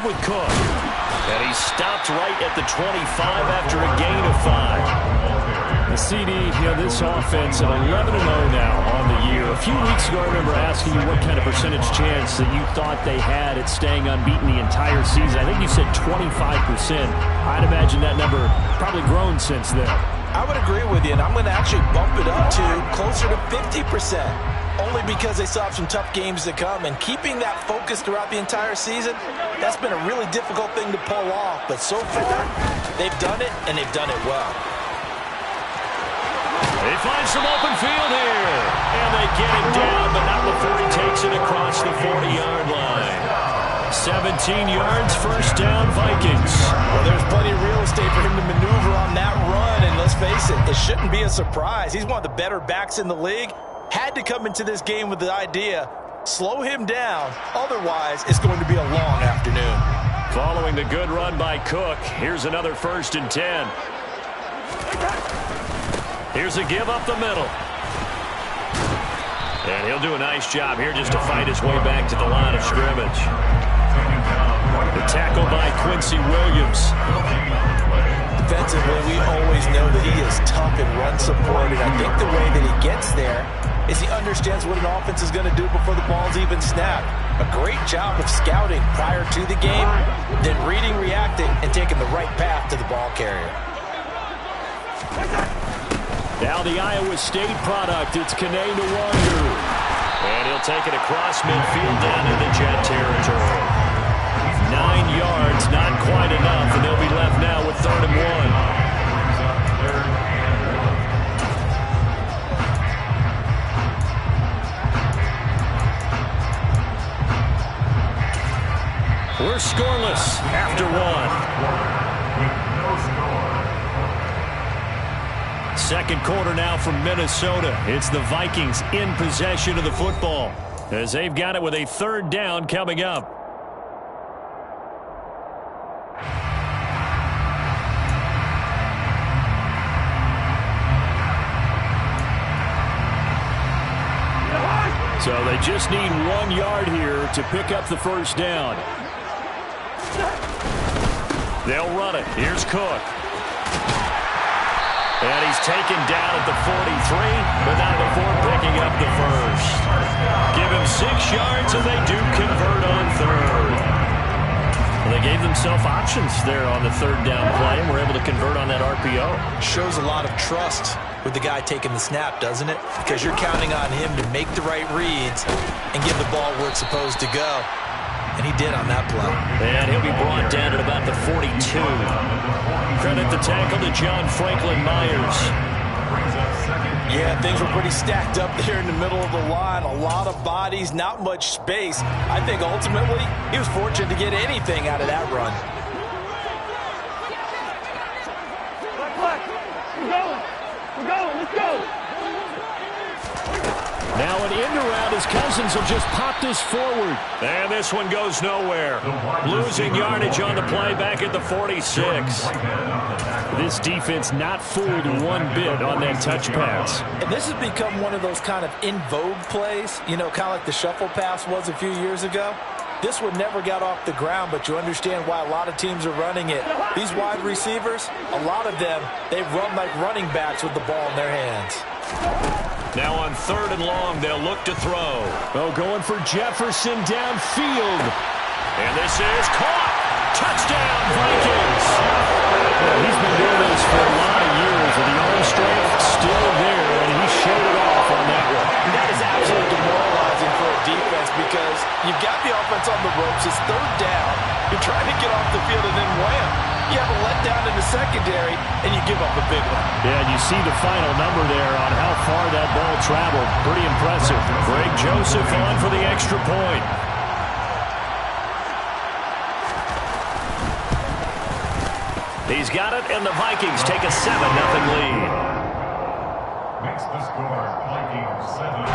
with Cook. And he's stopped right at the 25 after a gain of 5. The CD, this offense at 11-0 now on the year. A few weeks ago, I remember asking you what kind of percentage chance that you thought they had at staying unbeaten the entire season. I think you said 25%. I'd imagine that number probably grown since then. I would agree with you, and I'm going to actually bump it up to closer to 50%. Only because they still have some tough games to come, and keeping that focus throughout the entire season, that's been a really difficult thing to pull off. But so far, they've done it, and they've done it well. They find some open field here, and they get him down, but not before he takes it across the 40-yard line. 17 yards, first down, Vikings. Well, there's plenty of real estate for him to maneuver on that run, and let's face it, it shouldn't be a surprise. He's one of the better backs in the league. Had to come into this game with the idea, slow him down, otherwise it's going to be a long afternoon. Following the good run by Cook, here's another 1st and 10. Here's a give up the middle. And he'll do a nice job here just to fight his way back to the line of scrimmage. The tackle by Quincy Williams. Defensively, we always know that he is tough and run support, and I think the way that he gets there is he understands what an offense is going to do before the ball's even snapped. A great job of scouting prior to the game, then reading, reacting, and taking the right path to the ball carrier. Now the Iowa State product, it's Kane to Wonder. And he'll take it across midfield down into Jet territory. 9 yards, not quite enough, and they'll be left now with 3rd and 1. We're scoreless after 1. Second quarter now from Minnesota. It's the Vikings in possession of the football as they've got it with a 3rd down coming up. So they just need 1 yard here to pick up the 1st down. They'll run it. Here's Cook. And he's taken down at the 43, but not before picking up the 1st. Give him 6 yards, and they do convert on 3rd. Well, they gave themselves options there on the 3rd down play, and were able to convert on that RPO. Shows a lot of trust with the guy taking the snap, doesn't it? Because you're counting on him to make the right reads and give the ball where it's supposed to go. And he did on that play. And he'll be brought down at about the 42. Credit the tackle to John Franklin Myers. Yeah, things were pretty stacked up there in the middle of the line. A lot of bodies, not much space. I think ultimately he was fortunate to get anything out of that run. We're going, let's go. Now an end around as Cousins will just pop this forward. And this one goes nowhere. Losing yardage on the play back at the 46. This defense not fooled one bit on that touch pass. And this has become one of those kind of in vogue plays, kind of like the shuffle pass was a few years ago. This one never got off the ground, but you understand why a lot of teams are running it. These wide receivers, a lot of them, they run like running backs with the ball in their hands. Now on 3rd and long, they'll look to throw. Oh, going for Jefferson downfield. And this is caught. Touchdown, Vikings. Well, he's been doing this for a lot of years, with the arm strength still there, and he showed it off on that one. That is absolutely demoralizing for a defense because you've got the offense on the ropes. It's 3rd down. You're trying to get off the field, and then wham. You have a letdown in the secondary, and you give up a big one. Yeah, and you see the final number there on how far that ball traveled. Pretty impressive. Greg Joseph on for the extra point. He's got it, and the Vikings take a 7-0 lead. Makes the score, Vikings 7.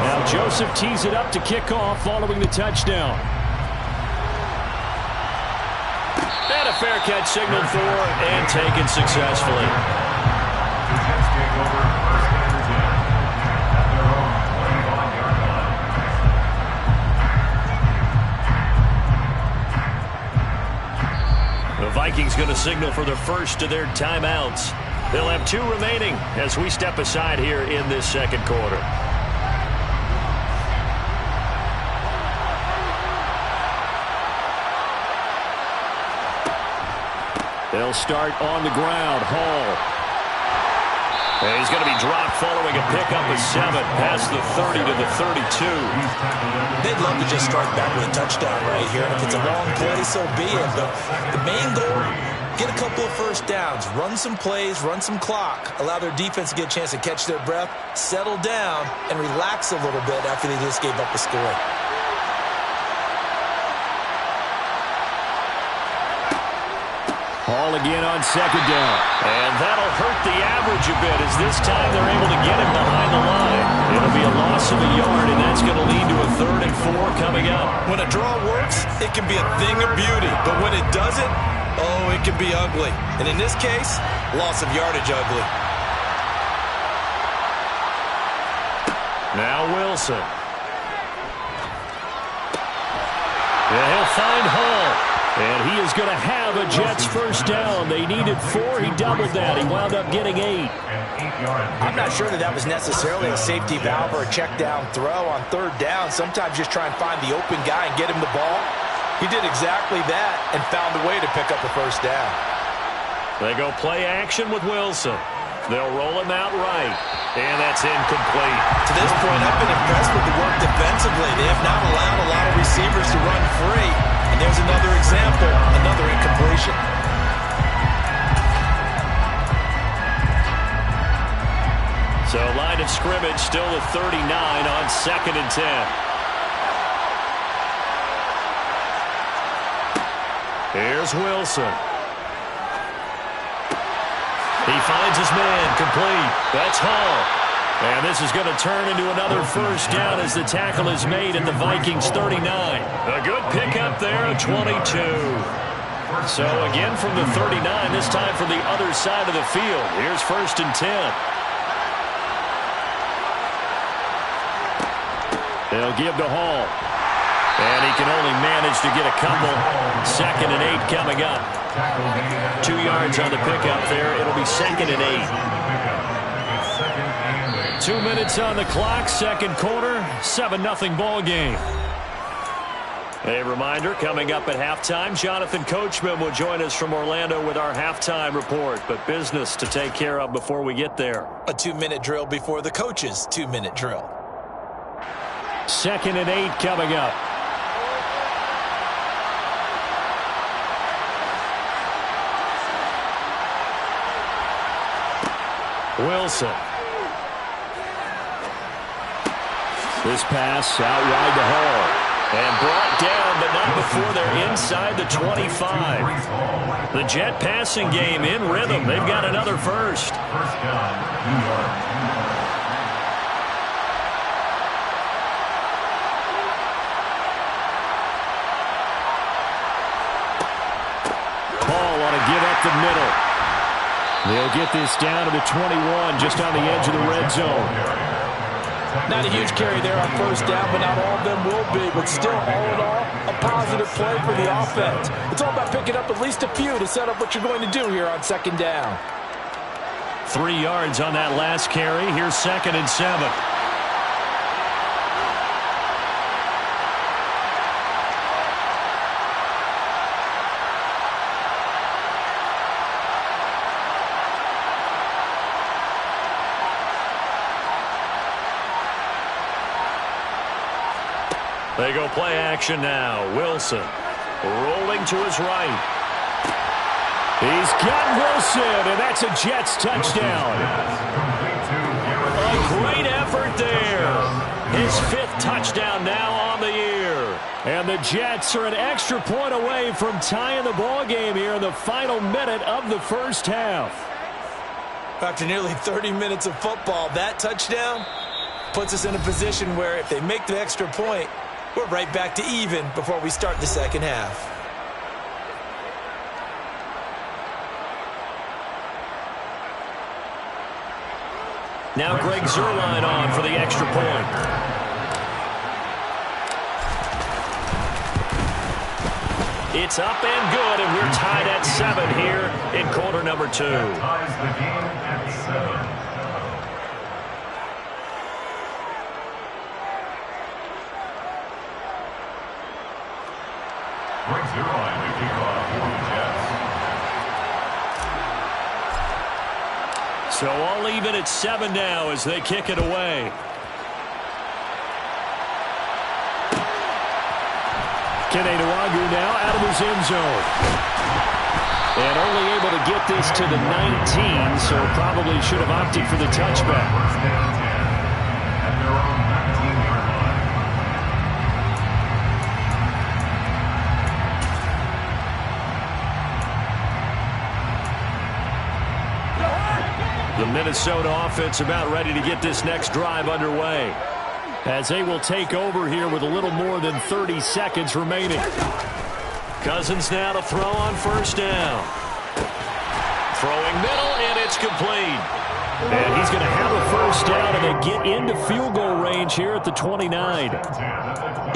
Now Joseph tees it up to kick off following the touchdown. And a fair catch signaled for and taken successfully. Vikings going to signal for the first of their timeouts. They'll have 2 remaining as we step aside here in this second quarter. They'll start on the ground. Hall. And he's going to be dropped following a pickup of 7 past the 30 to the 32. They'd love to just start back with a touchdown right here. And if it's a long play, so be it. But the main goal, get a couple of first downs, run some plays, run some clock, allow their defense to get a chance to catch their breath, settle down, and relax a little bit after they just gave up a score. Hall again on second down. And that'll hurt the average a bit as this time they're able to get him behind the line. It'll be a loss of a yard, and that's going to lead to a 3rd and 4 coming up. When a draw works, it can be a thing of beauty. But when it doesn't, oh, it can be ugly. And in this case, loss of yardage ugly. Now Wilson. Yeah, he'll find Hall. And he is going to have a Jets first down. They needed 4. He doubled that. He wound up getting 8. I'm not sure that was necessarily a safety valve or a check down throw on 3rd down. Sometimes just try and find the open guy and get him the ball. He did exactly that and found a way to pick up a first down. They go play action with Wilson. They'll roll him out right. And that's incomplete. To this point, I've been impressed with the work defensively. They have not allowed a lot of receivers to run free. And there's another example, another incompletion. So line of scrimmage still at 39 on 2nd and 10. Here's Wilson. He finds his man, complete. That's Hall. And this is going to turn into another first down as the tackle is made at the Vikings 39. A good pickup there at 22. So again from the 39, this time from the other side of the field. Here's 1st and 10. They'll give to Hall. And he can only manage to get a couple. 2nd and 8 coming up. 2 yards on the pickup there. It'll be 2nd and 8. 2 minutes on the clock, second quarter, 7-0 ball game. A reminder, coming up at halftime, Jonathan Coachman will join us from Orlando with our halftime report, but business to take care of before we get there. A 2-minute drill before the coach's 2-minute drill. 2nd and 8 coming up. Wilson. This pass out wide to Hall. And brought down, but not before they're inside the 25. The Jet passing game in rhythm. They've got another first. First down, New York. Hall want to give up the middle. They'll get this down to the 21, just on the edge of the red zone. Not a huge carry there on first down, but not all of them will be. But still, all in all, a positive play for the offense. It's all about picking up at least a few to set up what you're going to do here on 2nd down. 3 yards on that last carry. Here's 2nd and 7. They go play action now. Wilson rolling to his right. He's got Wilson, and that's a Jets touchdown. A great effort there. His 5th touchdown now on the year. And the Jets are an extra point away from tying the ball game here in the final minute of the first half. After nearly 30 minutes of football, that touchdown puts us in a position where if they make the extra point, we're right back to even before we start the second half. Now Greg Zuerlein on for the extra point. It's up and good, and we're tied at 7 here in quarter number 2. That ties the game at 7. Brings it on the kickoff for the Jets. So all even at 7 now as they kick it away. Kene Nwagu now out of his end zone. And only able to get this to the 19, so probably should have opted for the touchback. First down 10 at their own 19-yard line. The Minnesota offense about ready to get this next drive underway, as they will take over here with a little more than 30 seconds remaining. Cousins now to throw on first down. Throwing middle, and it's complete. And he's going to have a first down, and they get into field goal range here at the 29.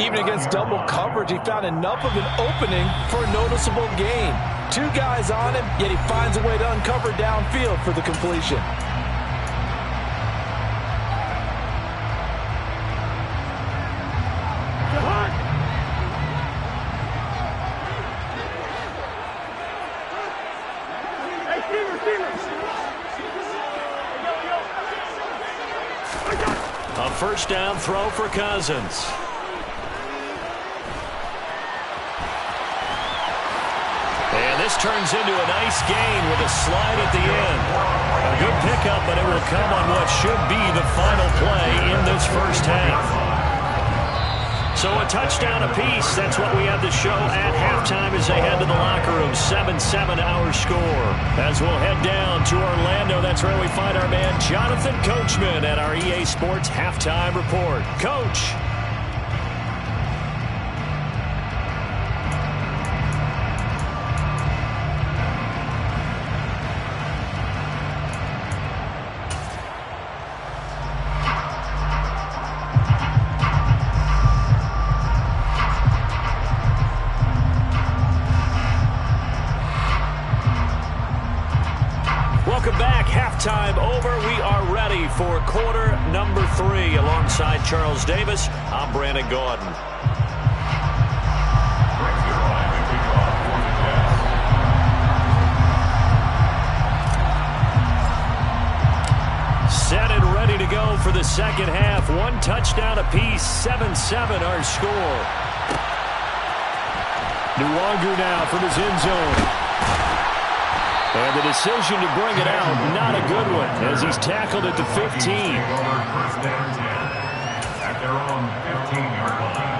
Even against double coverage, he found enough of an opening for a noticeable gain. 2 guys on him, yet he finds a way to uncover downfield for the completion. A first down throw for Cousins. And this turns into a nice gain with a slide at the end. A good pickup, but it will come on what should be the final play in this first half. So a touchdown apiece. That's what we have to show at halftime as they head to the locker room. 7-7 our score. As we'll head down to Orlando, that's where we find our man Jonathan Coachman at our EA Sports Halftime Report. Coach. Time over. We are ready for quarter number 3. Alongside Charles Davis, I'm Brandon Gaudin. Set and ready to go for the second half. 1 touchdown apiece. 7-7 our score. Nwagu now from his end zone. And the decision to bring it out, not a good one, as he's tackled at the 15. First down 10 at their own 15-yard line.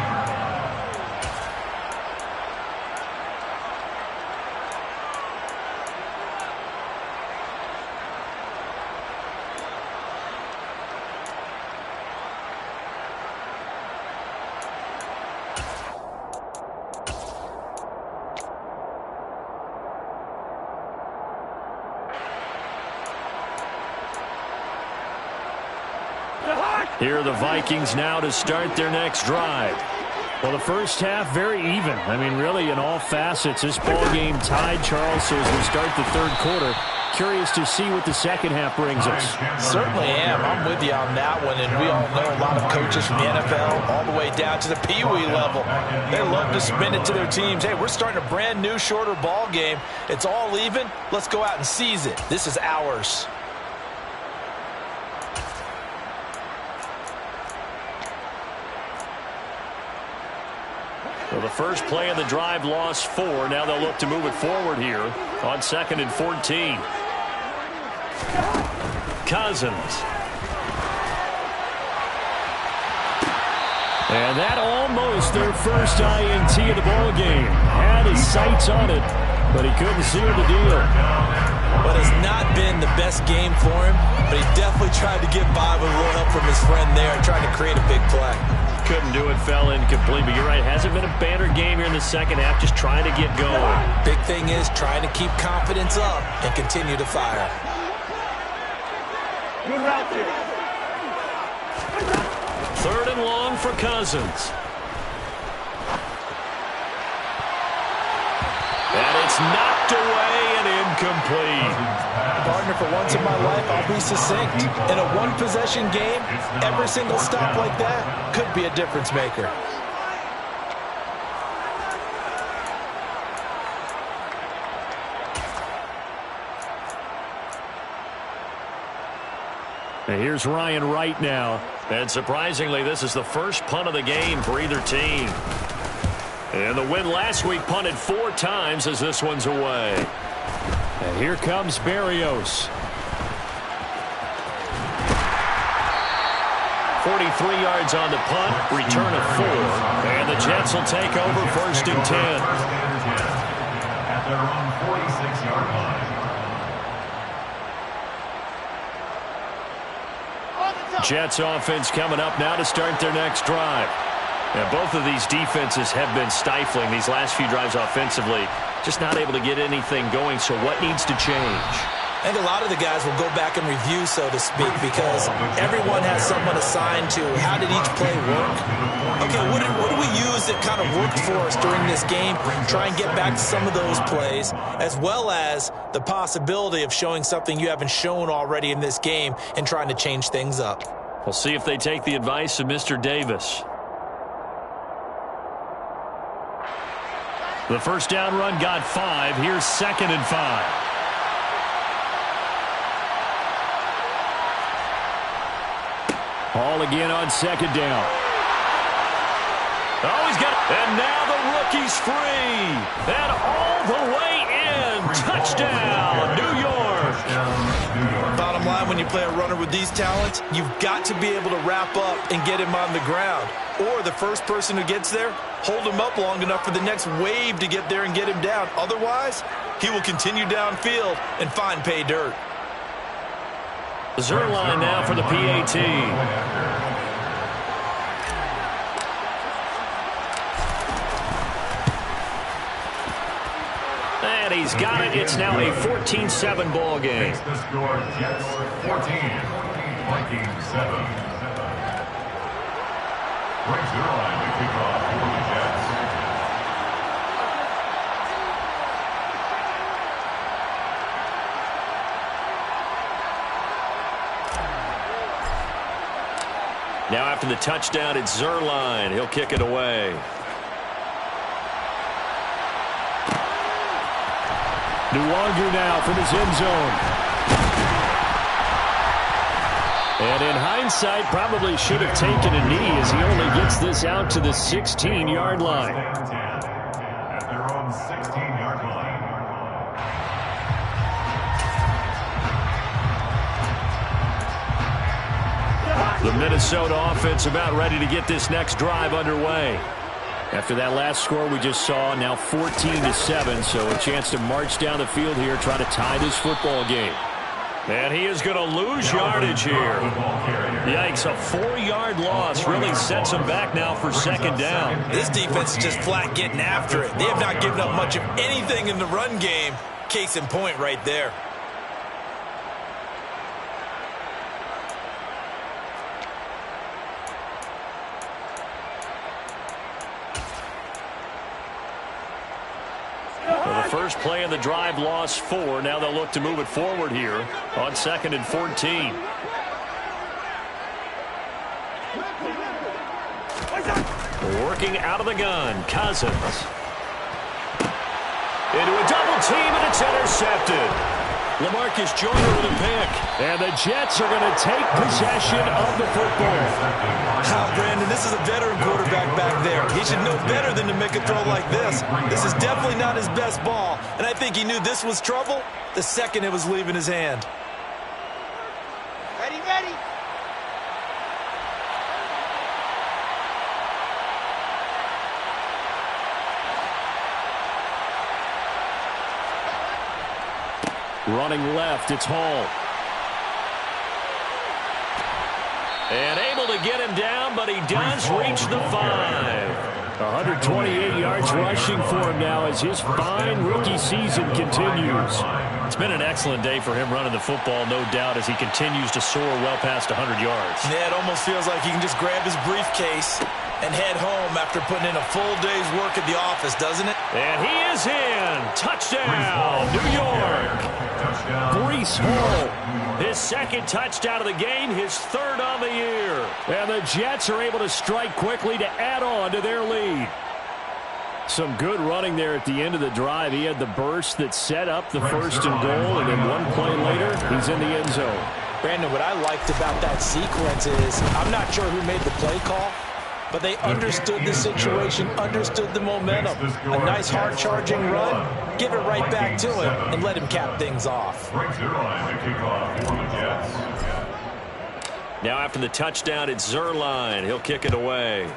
Here are the Vikings now to start their next drive. Well, the first half, very even. I mean, really, in all facets, this ball game tied, Charles. So as we start the third quarter, curious to see what the second half brings us. Certainly am. I'm with you on that one. And we all know a lot of coaches from the NFL all the way down to the Pee-wee level. They love to spin it to their teams. Hey, we're starting a brand new, shorter ball game. It's all even. Let's go out and seize it. This is ours. Well, the first play of the drive lost 4. Now they'll look to move it forward here on 2nd and 14. Cousins. And that almost their first INT of the ball game. Had his sights on it, but he couldn't seal the deal. But it's not been the best game for him, but he definitely tried to get by with a little help from his friend there and trying to create a big play. Couldn't do it, fell incomplete, but you're right. Hasn't been a banner game here in the second half, just trying to get going. Big thing is trying to keep confidence up and continue to fire. Good route here. 3rd and long for Cousins. is knocked away and incomplete. Partner, for once in my life, I'll be succinct. In a one-possession game, every single stop like that could be a difference maker. And here's Ryan Wright now. And surprisingly, this is the first punt of the game for either team. And the win last week punted 4 times as this one's away. And here comes Berrios. 43 yards on the punt, return of 4. And the Jets will take over 1st and 10. At their own 46-yard line. Jets offense coming up now to start their next drive. Now, both of these defenses have been stifling these last few drives offensively. Just not able to get anything going, so what needs to change? I think a lot of the guys will go back and review, so to speak, because everyone has someone assigned to how did each play work. Okay, what do we use that kind of worked for us during this game? Try and get back to some of those plays, as well as the possibility of showing something you haven't shown already in this game and trying to change things up. We'll see if they take the advice of Mr. Davis. The first down run got 5. Here's 2nd and 5. Ball again on 2nd down. Oh, he's got it. And now the rookie's free. And all the way in. Touchdown, New York. Bottom line, when you play a runner with these talents, you've got to be able to wrap up and get him on the ground. Or the first person who gets there, hold him up long enough for the next wave to get there and get him down. Otherwise, he will continue downfield and find pay dirt. Zerline now for the PAT. And he's got it. It's now a 14-7 ball game. Makes the score Jets 14, Vikings 7. Brings the line to kick off for the Jets. Now after the touchdown, it's Zerline. He'll kick it away. Nuwanger now from his end zone. And in hindsight, probably should have taken a knee as he only gets this out to the 16-yard line. At their own 16-yard line. The Minnesota offense about ready to get this next drive underway. After that last score we just saw, now 14-7, so a chance to march down the field here, try to tie this football game. And he is going to lose yardage here. Yikes, a 4-yard loss really sets him back now for 2nd down. This defense is just flat getting after it. They have not given up much of anything in the run game. Case in point right there. First play of the drive, lost 4. Now they'll look to move it forward here on 2nd and 14. Working out of the gun, Cousins. Into a double team, and it's intercepted. LaMarcus Joyner with a pick. And the Jets are going to take possession of the football. Brandon, this is a veteran quarterback back there. He should know better than to make a throw like this. This is definitely not his best ball, and I think he knew this was trouble the second it was leaving his hand. Ready, ready. Running left, it's Hall. And able to get him down, but he does reach the 5. 128 yards rushing for him now as his fine rookie season continues. It's been an excellent day for him running the football, no doubt, as he continues to soar well past 100 yards. Yeah, it almost feels like he can just grab his briefcase and head home after putting in a full day's work at the office, doesn't it? And he is in. Touchdown, New York. Breece Hall, his second touchdown of the game, his third on the year. And the Jets are able to strike quickly to add on to their lead. Some good running there at the end of the drive. He had the burst that set up the first and goal, and then one play later, he's in the end zone. Brandon, what I liked about that sequence is I'm not sure who made the play call, but they understood the situation, understood the momentum. A nice hard-charging run, give it right back to him, and let him cap things off. Now after the touchdown, it's Zerline. He'll kick it away.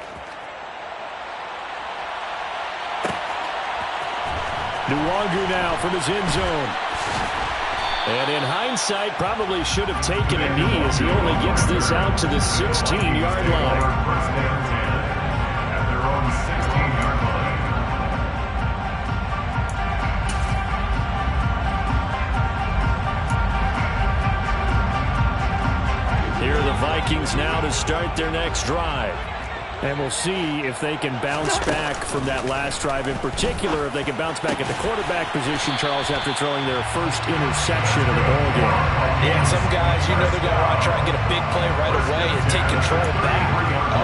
Nwangu now from his end zone. And in hindsight, probably should have taken a knee as he only gets this out to the 16-yard line. At their own 16-yard line. Here are the Vikings now to start their next drive. And we'll see if they can bounce back from that last drive. In particular, if they can bounce back at the quarterback position, Charles, after throwing their first interception of the ballgame. Yeah, some guys, you know they're going to want to try and get a big play right away and take control back.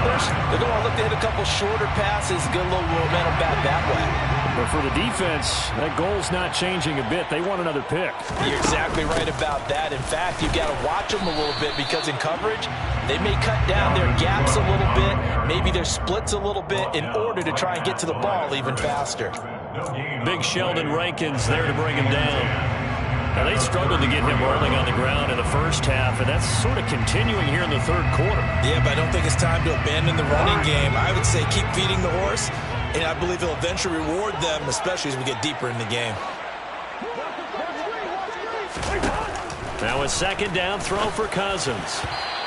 Others, they're going to look to hit a couple shorter passes, get a little momentum back that way. But for the defense, that goal's not changing a bit. They want another pick. You're exactly right about that. In fact, you've got to watch them a little bit because in coverage, they may cut down their gaps a little bit, maybe their splits a little bit in order to try and get to the ball even faster. Big Sheldon Rankins there to bring him down. Now, they struggled to get him rolling on the ground in the first half, and that's sort of continuing here in the third quarter. Yeah, but I don't think it's time to abandon the running game. I would say keep feeding the horse, and I believe he'll eventually reward them, especially as we get deeper in the game. Now a second down throw for Cousins.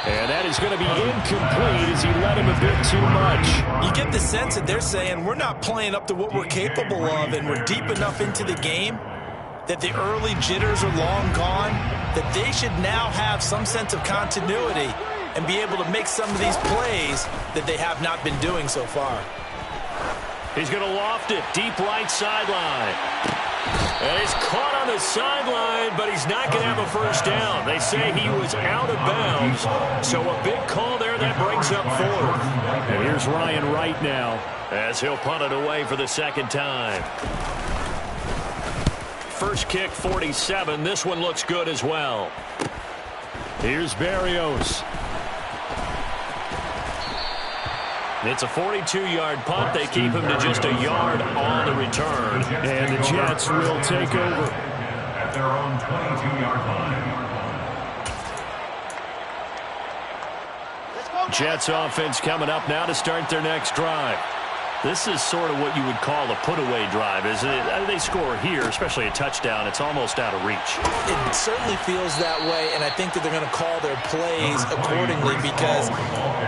And that is going to be incomplete as he let him a bit too much. You get the sense that they're saying we're not playing up to what we're capable of, and we're deep enough into the game that the early jitters are long gone, that they should now have some sense of continuity and be able to make some of these plays that they have not been doing so far. He's going to loft it deep right sideline. And he's caught on the sideline, but he's not going to have a first down. They say he was out of bounds, so a big call there that brings up fourth. And here's Ryan Wright now, as he'll punt it away for the second time. First kick, 47. This one looks good as well. Here's Berrios. It's a 42-yard punt. They keep him to just a yard on the return. And the Jets will take over. At their own 22-yard line. Jets offense coming up now to start their next drive. This is sort of what you would call a put-away drive, isn't it? They score here, especially a touchdown. It's almost out of reach. It certainly feels that way, and I think that they're going to call their plays accordingly because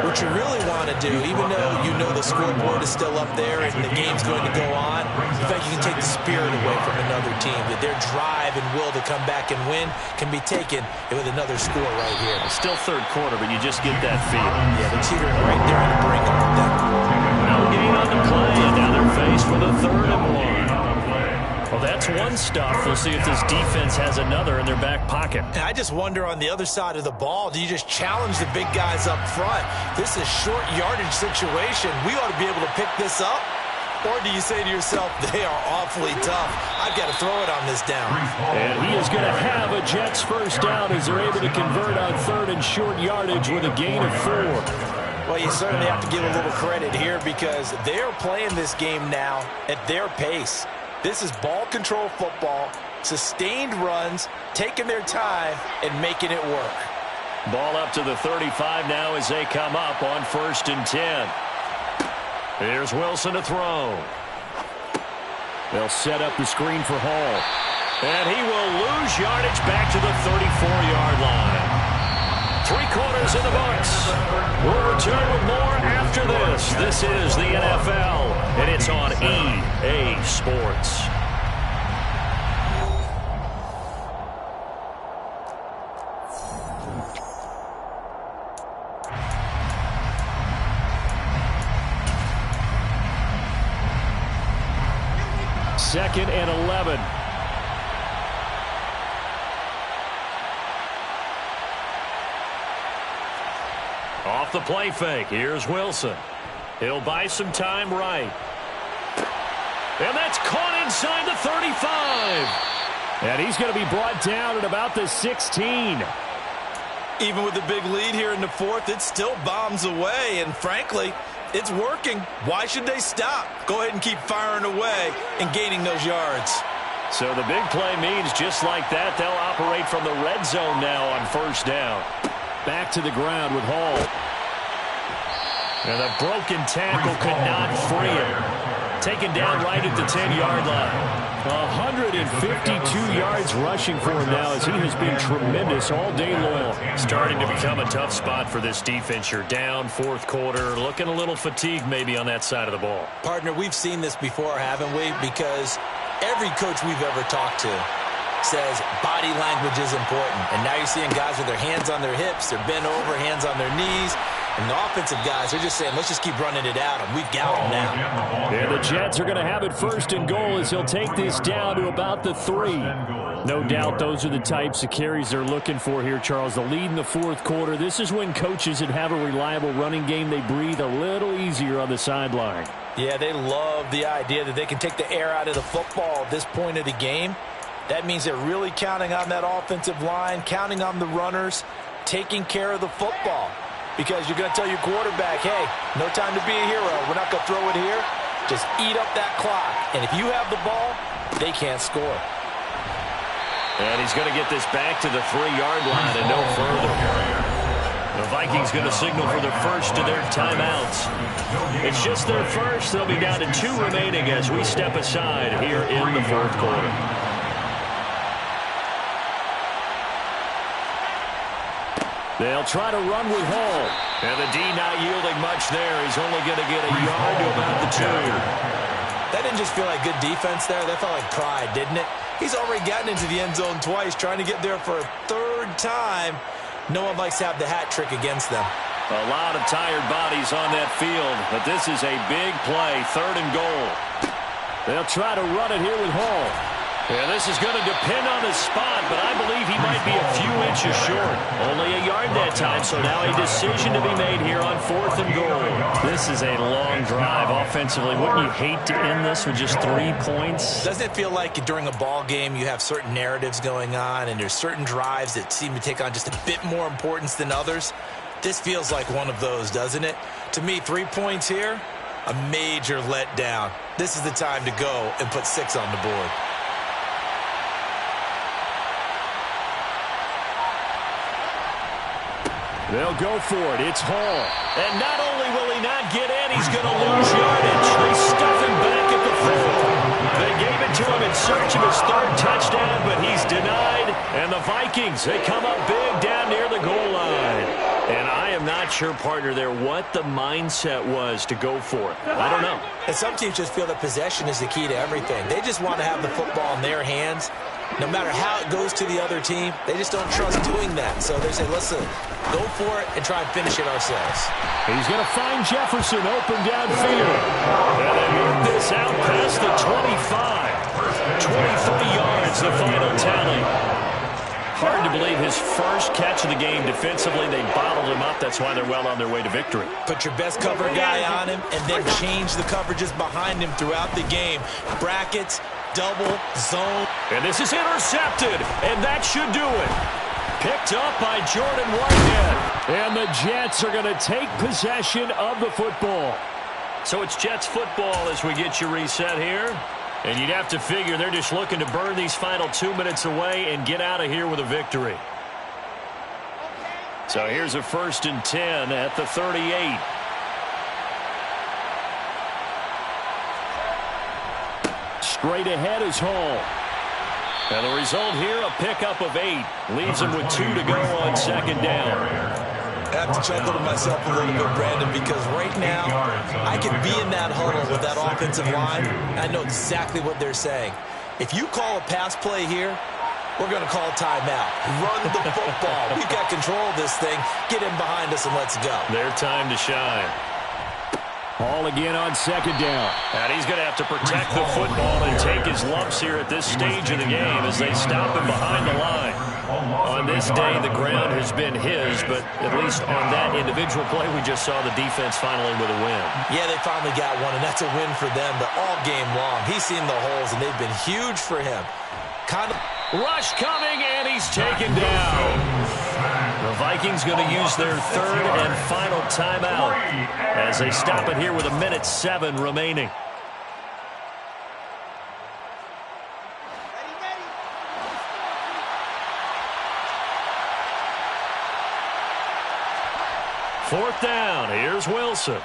what you really want to do, even though you know the scoreboard is still up there and the game's going to go on, in fact, you can take the spirit away from another team, that their drive and will to come back and win can be taken with another score right here. Still third quarter, but you just get that feel. Yeah, they're teetering right there in the brink of them. No gain on the play, and now they're faced with a 3rd and 1. Well, that's one stuff. We'll see if this defense has another in their back pocket. And I just wonder on the other side of the ball, do you just challenge the big guys up front? This is short yardage situation. We ought to be able to pick this up. Or do you say to yourself, they are awfully tough. I've got to throw it on this down. And he is going to have a Jets first down as they're able to convert on 3rd and short yardage with a gain of 4. Well, you certainly have to give a little credit here because they're playing this game now at their pace. This is ball control football, sustained runs, taking their time, and making it work. Ball up to the 35 now as they come up on 1st and 10. Here's Wilson to throw. They'll set up the screen for Hall. And he will lose yardage back to the 34-yard line. 3 quarters in the books. We'll return with more after this. This is the NFL, and it's on EA Sports. 2nd and 11. Off the play fake. Here's Wilson. He'll buy some time right. And that's caught inside the 35. And he's going to be brought down at about the 16. Even with the big lead here in the fourth, it still bombs away. And frankly, it's working. Why should they stop? Go ahead and keep firing away and gaining those yards. So the big play means just like that, they'll operate from the red zone now on first down. Back to the ground with Hall. And the broken tackle could not free him. Taken down right at the 10-yard line. 152 yards rushing for him now as he has been tremendous all day long. Starting to become a tough spot for this defense. You're down fourth quarter, looking a little fatigued maybe on that side of the ball. Partner, we've seen this before, haven't we? Because every coach we've ever talked to says body language is important. And now you're seeing guys with their hands on their hips, they're bent over, hands on their knees. And the offensive guys, they're just saying, let's just keep running it out, and we've got them now. And the Jets are going to have it first and goal as he'll take this down to about the 3. No doubt those are the types of carries they're looking for here, Charles. The lead in the fourth quarter. This is when coaches that have a reliable running game, they breathe a little easier on the sideline. Yeah, they love the idea that they can take the air out of the football at this point of the game. That means they're really counting on that offensive line, counting on the runners, taking care of the football. Because you're going to tell your quarterback, hey, no time to be a hero. We're not going to throw it here. Just eat up that clock. And if you have the ball, they can't score. And he's going to get this back to the 3-yard line and no further. The Vikings going to signal for their first of their timeouts. It's just their first. They'll be down to 2 remaining as we step aside here in the fourth quarter. They'll try to run with Hall. And the D not yielding much there. He's only going to get a yard to about the 2. That didn't just feel like good defense there. That felt like pride, didn't it? He's already gotten into the end zone twice, trying to get there for a 3rd time. No one likes to have the hat trick against them. A lot of tired bodies on that field, but this is a big play, 3rd and goal. They'll try to run it here with Hall. Yeah, this is going to depend on the spot, but I believe he might be a few inches short. Only a yard that time, so now a decision to be made here on 4th and goal. This is a long drive offensively. Wouldn't you hate to end this with just 3 points? Doesn't it feel like during a ball game you have certain narratives going on and there's certain drives that seem to take on just a bit more importance than others? This feels like one of those, doesn't it? To me, 3 points here, a major letdown. This is the time to go and put 6 on the board. They'll go for it. It's Hall. And not only will he not get in, he's going to lose yardage. They stuff him back at the 4. They gave it to him in search of his 3rd touchdown, but he's denied. And the Vikings, they come up big down near the goal line. And I am not sure, partner, there what the mindset was to go for it. I don't know. And some teams just feel that possession is the key to everything. They just want to have the football in their hands. No matter how it goes to the other team, they just don't trust doing that. So they say, listen, go for it and try and finish it ourselves. He's going to find Jefferson open downfield. And they move this out past the 25. 23 yards, the final tally. Hard to believe his first catch of the game defensively. They bottled him up. That's why they're well on their way to victory. Put your best cover guy on him and then change the coverages behind him throughout the game. Brackets, double, zone. And this is intercepted, and that should do it. Picked up by Jordan Whitehead. And the Jets are going to take possession of the football. So it's Jets football as we get you reset here. And you'd have to figure they're just looking to burn these final 2 minutes away and get out of here with a victory. So here's a 1st and 10 at the 38. Straight ahead is Hall. And the result here, a pickup of 8. Leaves him with 2 to go on 2nd down. I have to chuckle to myself a little bit, Brandon, because right now I can be in that huddle with that offensive line. I know exactly what they're saying. If you call a pass play here, we're going to call timeout. Run the football. We've got control of this thing. Get in behind us and let's go. Their time to shine. Ball again on second down. And he's going to have to protect the football and take his lumps here at this stage of the game as they stop him behind the line. On this day, the ground has been his, but at least on that individual play, we just saw the defense finally with a win. Yeah, they finally got one, and that's a win for them, but all game long, he's seen the holes, and they've been huge for him. Rush coming, and he's taken down. The Vikings going to use their third and final timeout as they stop it here with 1:07 remaining. Fourth down. Here's Wilson.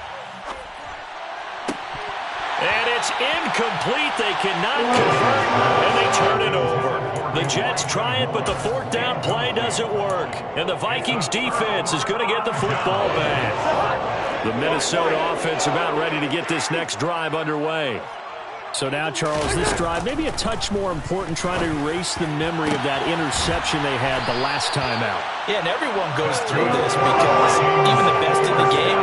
And it's incomplete. They cannot convert, and they turn it over. The Jets try it, but the fourth down play doesn't work. And the Vikings defense is going to get the football back. The Minnesota offense about ready to get this next drive underway. So now, Charles, this drive maybe a touch more important, trying to erase the memory of that interception they had the last time out. Yeah, and everyone goes through this because even the best in the game,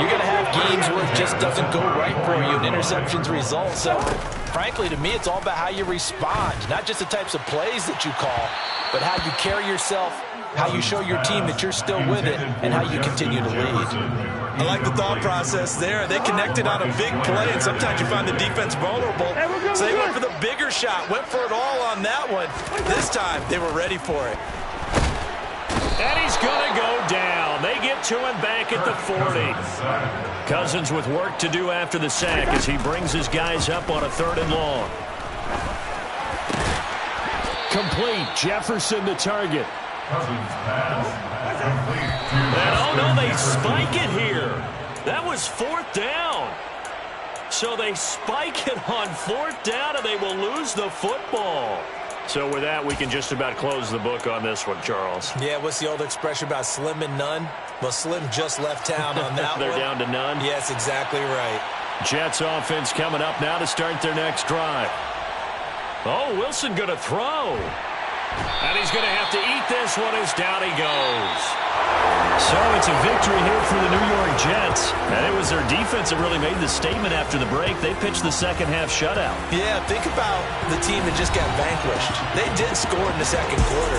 you're going to have games where it just doesn't go right for you and interceptions result. So, frankly, to me, it's all about how you respond, not just the types of plays that you call, but how you carry yourself, how you show your team that you're still with it, and how you continue to lead. I like the thought process there. They connected on a big play, and sometimes you find the defense vulnerable. So they went for the bigger shot, went for it all on that one. This time, they were ready for it. And he's going to go down. They get to him back at the 40. Cousins with work to do after the sack as he brings his guys up on a 3rd and long. Complete. Jefferson the target. And oh no, they spike it here. That was 4th down. So they spike it on 4th down, and they will lose the football. So with that, we can just about close the book on this one, Charles. Yeah, what's the old expression about slim and none? Well, Slim just left town on that They're one. down to none? Yes, exactly right. Jets offense coming up now to start their next drive. Oh, Wilson going to throw. And he's going to have to eat this one as down he goes. So it's a victory here for the New York Jets. And it was their defense that really made the statement after the break. They pitched the second-half shutout. Yeah, think about the team that just got vanquished. They did score in the second quarter.